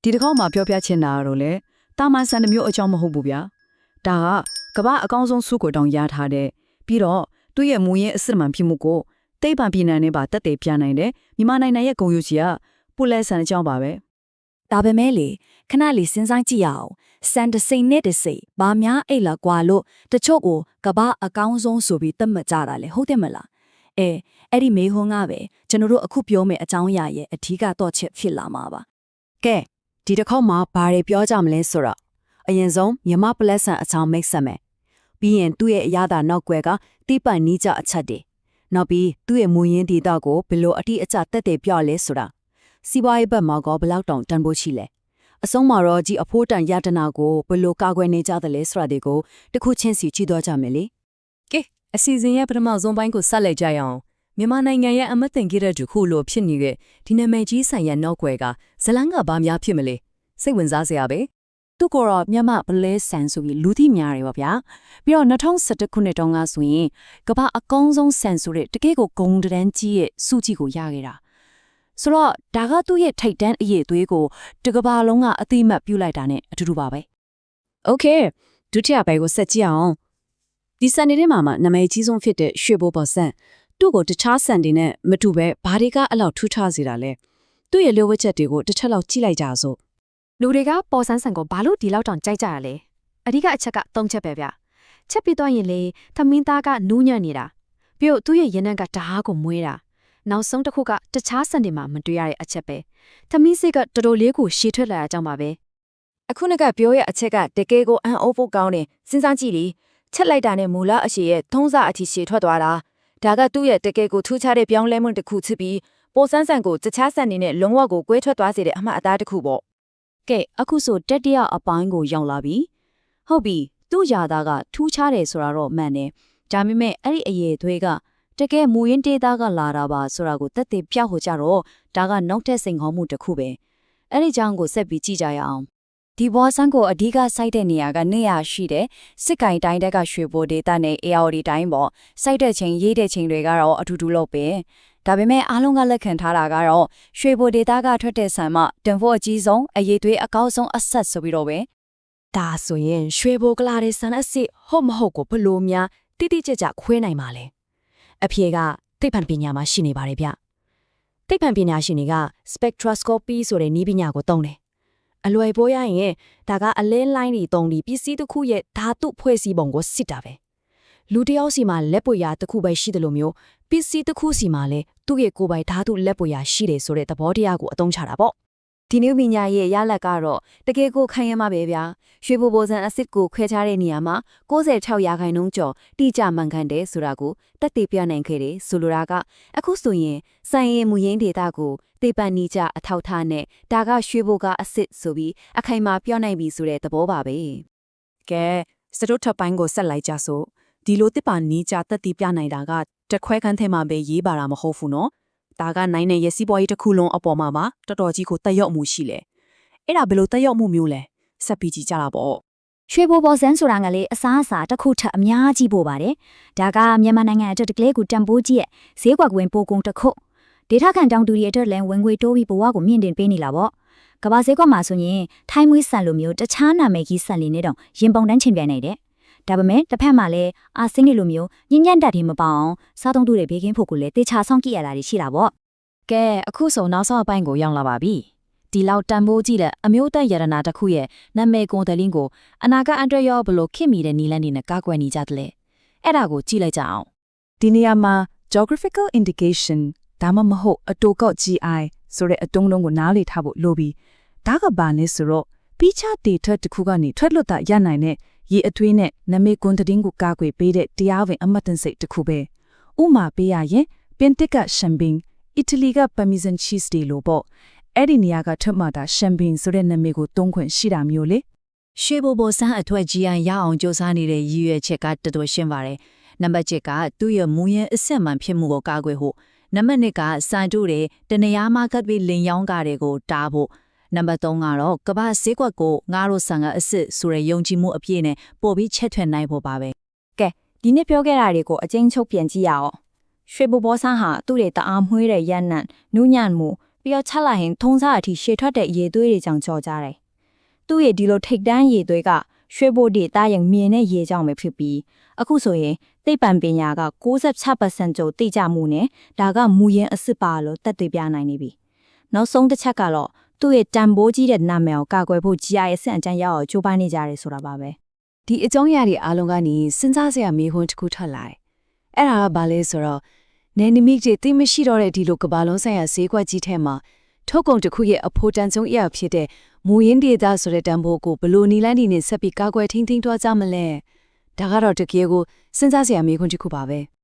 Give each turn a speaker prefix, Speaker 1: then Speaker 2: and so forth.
Speaker 1: ဒီတစ်ခေါက်မှာပြောပြချင်တာကတော့လေတာမန်ဆန်တစ်မျိုးအကြောင်းမဟုတ်ဘူးဗျာဒါကကမ္ဘာအကောင်းဆုံးဆုကိုတောင်ရထားတဲ့ပြီးတော့သူ့ရဲ့မူရင်းအစစ်မှန်ဖြစ်မှုကိုတိတ်ပံပြည်နယ်နဲ့ပါတက်တယ်ပြနိုင်တယ်မြန်မာနိုင်ငံရဲ့ဂုဏ်ယူစီကပူလဲဆန်အကြောင်းပါပဲဒ
Speaker 2: ါပေမဲ့လေခဏလေးစဉ်းစားကြည့်ရအောင်စန်တစိန်နဲ့တစိဘာများအဲ့လာကွာလို့တချို့ကိုကဘာအကောင်းဆုံးဆိုပြီးသတ်မှတ်ကြတာလေဟုတ်တယ်မလားအဲ့ဒီမေဟွန်းကပဲကျွန်တော်တို့အခုပြောမယ့်အကြောင်းအရာရဲ့အထူးကတော့ချက်ဖြစ်လာမှာပါကဲဒီတစ်ခေါက်မှာဘာတွေပြောကြမလဲဆိုတော့အရင်ဆုံးမြမပလက်ဆန်အချောင်းမိတ်ဆက်မယ်ပြီးရင်သူ့ရဲ့အရာသာနောက်ွယ်ကတိပန်နီးကြအချက်တွေနောက်ပြီးသူ့ရဲ့မူရင်းဒေတာကိုဘယ်လိုအတိအကျတက်တယ်ပြောလဲဆိုတာစီးပွားရေးဘက်မှာကဘယ်လောက်တောင်တန်ဖိုးရှိလဲအဆုံးမှာတော့ဒီအဖို့တန်ရတနာကိုဘယ်လိုကာကွယ်နေကြသလဲဆိုတာတွေကိုတစ်ခုချင်းစီကြည့်တော့ကြမယ်လေက
Speaker 3: ဲအစီအစဉ်ရဲ့ပထမဆုံးပိုင်းကိုဆက်လက်ကြရအောင်မြန်မာနိုင်ငံရဲ့အမတ်တင်ကြီးတဲ့သူခုလိုဖြစ်နေတဲ့ဒီနာမည်ကြီးဆိုင်ရနောက်ွယ်ကဇလန်းကဘာများဖြစ်မလဲစိတ်ဝင်စားစရာပဲသ
Speaker 2: ူကတော့မြမပလဲဆန်ဆိုပြီးလူသိများတယ်ပါဗျာပြီးတော့2011ခုနှစ်တုန်းကဆိုရင်ကမ္ဘာအကောင်းဆုံးဆန်ဆိုတဲ့တကယ့်ကိုဂုံတန်းကြီးရဲ့စုကြည့်ကိုရခဲ့တာဆိုတော့ဒါကသူ့ရဲ့ထိတ်တန်းအရေးသွေးကိုတကဘာလုံးကအတိမတ်ပြုလိုက်တာနဲ့အတူတူပါပဲโ
Speaker 4: อเคဒုတိယဘက်ကိုဆက်ကြည့်အောင်ဒီစံနေတဲ့မှာနာမည်ကြီးဆုံးဖြစ်တဲ့ရွှေဘိုးပေါ်ဆန်သူ့ကိုတခြားဆန်တွေနဲ့မတူပဲဘာတွေကအဲ့လောက်ထူးခြားစေတာလဲသူ့ရဲ့လိုဝက်ချက်တွေကိုတစ်ချက်လောက်ကြည့်လိုက်ကြစို့
Speaker 5: လူတွေကပေါ်ဆန်းဆန်ကိုဘာလို့ဒီလောက်တောင်ကြိုက်ကြရလဲအဓိကအချက်က၃ချက်ပဲဗျချက်ပြီးတော့ရင်လေသမင်းသားကနူးညံ့နေတာပြီးတော့သူ့ရဲ့ရင်နှံကတအားကိုမွေးတာနောက်ဆုံးတစ်ခုကတခြားဆန်တွေမှာမတွေ့ရတဲ့အချက်ပဲသမီးစိတ်ကတော်တော်လေးကိုရှည်ထွက်လာတဲ့အကြောင်းပါပဲအ
Speaker 2: ခုနကပြောရအချက်ကတကယ်ကိုအန်အိုးဖို့ကောင်းတယ်စဉ်းစားကြည့်လေချက်လိုက်တာနဲ့မူလအရှိရဲ့ထုံးစအထိရှည်ထွက်သွားတာဒါကသူ့ရဲ့တကယ်ကိုထူးခြားတဲ့ပြောင်းလဲမှုတစ်ခုချပြီးပေါ်ဆန်းဆန်ကိုတခြားဆန်တွေနဲ့လုံးဝကိုကွဲထွက်သွားစေတဲ့အမှတ်အသားတစ်ခုပေါ့ကဲအခုဆိုတတိယအပိုင်းကိုရောက်လာပြီဟုတ်ပြီသူ့ယာသားကထူးခြားတယ်ဆိုတာတော့မှန်တယ်ဒါပေမဲ့အဲ့ဒီအရေးသွေးကတကယ်မူရင်းဒေတာကလာတာပါဆိုတာကိုတက်တဲ့ပြောက်ဟိုကြတော့ဒါကနောက်ထပ်စိန်ခေါ်မှုတစ်ခုပဲအဲ့ဒီကြောင့်ကိုဆက်ပြီးကြည့်ကြရအောင်ဒီဘောဆန်းကိုအဓိကစိုက်တဲ့နေရာကနေရာရှိတဲ့စစ်ကိုင်းတိုင်းတက်ကရွှေဘိုဒေတာနဲ့ AOD တိုင်းပေါ့စိုက်တဲ့ချိန်ရေးတဲ့ချိန်တွေကတော့အထူးတူလို့ပဲဒါပေမဲ့အားလုံးကလက်ခံထားတာကတော့ရွှေဘိုဒေတာကထွက်တဲ့ဆန်မှတန်ဖိုးအကြီးဆုံးအရေးသွေးအကောက်ဆုံးအဆက်ဆိုပြီးတော့ပဲဒါဆိုရင်ရွှေဘိုကလာတဲ့ဆန်အစစ်ဟုတ်မဟုတ်ကိုဘလို့များတိတိကျကျခွဲနိုင်မှာလဲအဖြေကသိပ္ပံပညာမှာရှိနေပါတယ်ဗျသိပ္ပံပညာရှင်တွေက spectroscopy ဆိုတဲ့နည်းပညာကိုသုံးတယ်အလွယ်ပေါ်ရရင်ဒါကအလင်းလိုင်းတွေတုံးပြီးပစ္စည်းတစ်ခုရဲ့ဓာတုဖွဲ့စည်းပုံကိုစစ်တာပဲလူတစ်ယောက်စီမှာလက်ပွေရာတစ်ခုပဲရှိတယ်လို့မျိုးပစ္စည်းတစ်ခုစီမှာလည်းသူ့ရဲ့ကိုယ်ပိုင်ဓာတုလက်ပွေရာရှိတယ်ဆိုတဲ့သဘောတရားကိုအသုံးချတာပေါ့ဒီနည်းပညာရဲ့ရလဒ်ကတော့တကယ်ကိုခိုင်ရမှာပဲဗျာရွှေဘိုဘိုဆန်အစစ်ကိုခွဲခြားတဲ့နေရာမှာ96%ကျော်တိကျမှန်ကန်တယ်ဆိုတာကိုတက်တည်ပြနိုင်ခဲ့တယ်ဆိုလိုတာကအခုဆိုရင်စိုင်းရင်မူရင်းဒေတာကိုသေပန်နီကြအထောက်ထားနဲ့ဒါကရွှေဘိုကအစစ်ဆိုပြီးအခိုင်မာပြောနိုင်ပြီဆိုတဲ့သဘောပါပဲကဲစတုထပ်ပိုင်းကိုဆက်လိုက်ကြစို့ဒီလိုတစ်ပါနီကြတက်တည်ပြနိုင်တာကတခွဲခန်းထဲမှာပဲရေးပါတာမဟုတ်ဘူးနော်ဒါကနိုင်တဲ့ရစီပွားရေးတစ်ခုလုံးအပေါ်မှာပါတော်တော်ကြီးကိုတက်ရောက်မှုရှိလေအဲ့ဒါဘယ်လိုတက်ရောက်မှုမျိုးလဲဆက်ပြီးကြည့်ကြတာပေါ့
Speaker 6: ရွှေဘိုပေါ်ဆန်းဆိုတာကလေအစားအစာတစ်ခုထပ်အများကြီးပို့ပါတယ်ဒါကမြန်မာနိုင်ငံအတွက်တကယ်ကိုတန်ဖိုးကြီးရဲ့ဈေးကွက်ဝင်ပို့ကုန်တစ်ခုဒေတာခန့်တောင်တူတွေအတွက်လည်းဝင်ငွေတိုးပြီးဘဝကိုမြင့်တင်ပေးနေလာပေါ့ကဘာဈေးကွက်မှာဆိုရင်ထိုင်းမွေးဆန်လိုမျိုးတခြားနာမည်ကြီးဆန်လီနဲ့တောင်ရင်ပုံတန်းချိန်ပြိုင်နိုင်တယ်ဒါပေမဲ့တစ်ဖက်မှာလည်းအာဆင်းနေလိုမျိုးညဉ့်ညံ့တတ်တယ်မပေါအောင်စားသုံးသူတွေဘေးကင်းဖို့ကိုလည်းတေချာဆောင်ကြည့်ရတာရှိတာပေါ့က
Speaker 2: ဲအခုဆိုနောက်ဆုံးအပိုင်းကိုရောက်လာပါပြီဒီလောက်တန်ဖိုးကြည့်တဲ့အမျိုးသက်ရတနာတစ်ခုရဲ့နာမည်ကွန်တယ်လင်းကိုအနာကအန်ဒရယောဘလို့ခင်မိတဲ့နီလန်းနေနဲ့ကာကွယ်နေကြတယ်လေအဲ့ဒါကိုကြည့်လိုက်ကြအောင်
Speaker 7: ဒီနေရာမှာ geographical indication ဒါမှမဟုတ်အတူကောက် GI ဆိုတဲ့အတုံးလုံးကိုနားလေထားဖို့လိုပြီးဒါကဘာလဲဆိုတော့ပြီးချဒေတာတစ်ခုကနေထွက်လွတ်တာရနိုင်တဲ့ရေအသွေးနဲ့နာမည်ကွန်တယ်လင်းကိုကာကွယ်ပေးတဲ့တရားဝင်အမတ်တန်စိတ်တစ်ခုပဲဥမာပေးရရင်ပင်တစ်ကရှမ်ပင်းအီတလီကပါမီဇန်ချီးစ်တွေလို့ပေါ့အဲ့ဒီနေရာကထွက်မှတာရှမ်ပင်းဆိုတဲ့နာမည်ကိုသုံးခွင့်ရှိတာမျိုးလေ
Speaker 2: ရွှေဘိုဘိုဆန်းအထွတ်ကြီးအရအောင်စ조사နေတဲ့ရည်ရွယ်ချက်ကတော်တော်ရှင်းပါတယ်နံပါတ်7ကသူ့ရဲ့မူရင်းအစစ်မှန်ဖြစ်မှုကိုကာကွယ်ဖို့နံပါတ်2ကစံတူတဲ့တနေရာမှာကပ်ပြီးလင်ယောင်းကားတွေကိုတားဖို့နံပါတ်3ကတော့ကမ္ဘာဈေးကွက်ကိုငါတို့ဆန်ကအစစ်ဆိုတဲ့ယုံကြည်မှုအပြည့်နဲ့ပို့ပြီးချက်ထွင်နိုင်ဖို့ပါပဲကဲဒီနေ့ပြောခဲ့တာတွေကိုအကျဉ်းချုပ်ပြန်ကြည့်ရအောင်ရွှေဘိုဘောဆန်းဟာသူ့ရဲ့တအားမွှေးတဲ့ရန်နံနူးညံ့မှု
Speaker 6: ပြီးတော့ချက်လိုက်ရင်ထုံးစားအထိရှည်ထွက်တဲ့ရေသွေးတွေကြောင့်ကြော်ကြတယ်။သူ့ရဲ့ဒီလိုထိတ်တန်းရေသွေးကရွှေဘိုဒေတာရင်မြင်တဲ့ရေကြောင့်ပဲဖြစ်ပြီးအခုဆိုရင်သိပ္ပံပညာက96%ကျော်သိကြမှုနဲ့ဒါကမူရင်းအစ်စ်ပါလို့သက်သေပြနိုင်နေပြီ။နောက်ဆုံးတစ်ချက်ကတော့သူ့ရဲ့တန်ဖိုးကြီးတဲ့နာမည်ကိုကာကွယ်ဖို့ GI အဆင့်အတန်းရအောင်ကြိုးပမ်းနေကြတယ်ဆိုတာပါပဲ
Speaker 3: ဒီအကြောင်းအရာတွေအားလုံးကနေစဉ်းစားစရာမေးခွန်းတစ်ခုထွက်လာတယ်။အဲ့ဒါကဘာလဲဆိုတော့နယ်နိမိတ်တွေသိမရှိတော့တဲ့ဒီလိုကမ္ဘာလုံးဆိုင်ရာဈေးကွက်ကြီးထဲမှာထုတ်ကုန်တစ်ခုရဲ့အဖို့တန်ဆုံးအရာဖြစ်တဲ့မူရင်းဒေတာဆိုတဲ့တန်ဖိုးကိုဘယ်လိုနီလန်းဒီနဲ့ဆက်ပြီးကာကွယ်ထိန်းသိမ်းသွားကြမလဲ။ဒါကတော့တကယ်ကိုစဉ်းစားစရာမေးခွန်းတစ်ခုပါပဲ။